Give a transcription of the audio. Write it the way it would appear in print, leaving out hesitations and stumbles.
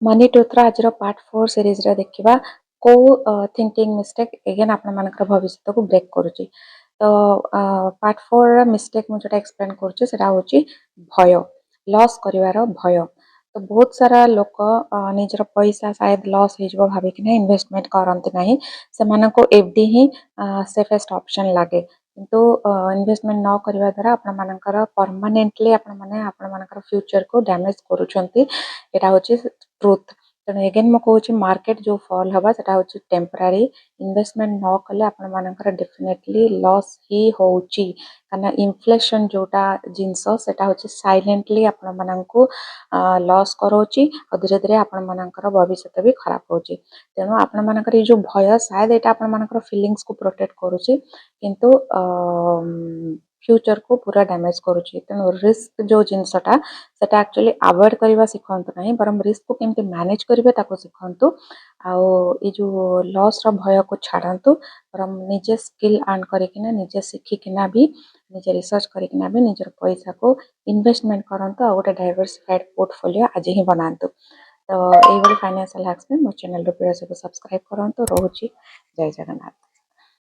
Money टूथ्र आज part 4 series रे देखिबा को थिंकिंग मिस्टेक एगेन आपण मानकर भविष्य को ब्रेक करूची। तो पार्ट 4 रा मिस्टेक मु जोटा एक्सप्लेन करूची सेटा होची भय, लॉस करिवार भय। तो बहुत सारा लोक निजर पैसा शायद लॉस हो जबो भाबी कि इन्वेस्टमेंट करंती नाही, से मानको एफडी ही सेफेस्ट ऑप्शन लागे। किंतु इन्वेस्टमेंट न करिवा द्वारा आपण मानकर परमानेंटली आपण माने आपण मानकर फ्यूचर को डैमेज करूछंती। एटा होची ट्रुथ। तेणु एगेन मु कहूँ मार्केट जो फॉल हवा सेटा होची टेम्परारी। इन्वेस्टमेंट न कले आपण मानकर डेफिनेटली लॉस ही होउची, काना इन्फ्लेशन जोटा जिंसो सेटा होची साइलेंटली आपण माननको लॉस करोची और धीरे धीरे आपण मानकर भविष्य भी खराब होची। तेणु आपण मानकर ये जो भय शायद एटा आपण मानकर फीलिंग्स को प्रोटेक्ट करूची, किंतु फ्यूचर को पूरा डैमेज करूची। तेणु रिस्क जो जिनसटा सेटा एक्चुअली अवॉइड करबा सिखंतु नाही, बरम रिस्क को केमते मैनेज करबे ताको सिखंतु। आउ ए जो लॉस रो भय को छाड़ंतु, बरम निजे स्किल अर्न करिकिना निजे सिखिकिना भी निजे रिसर्च करिकिना भी निजर पैसा को इन्वेस्टमेंट करंतु आ गोटे डाइवर्सिफाइड पोर्टफोलियो आज ही बनांतु। तो एई फाइनेंशियल हैक्स में मो चैनल रो सब्सक्राइब करंतु। रहूची जय जगन्नाथ।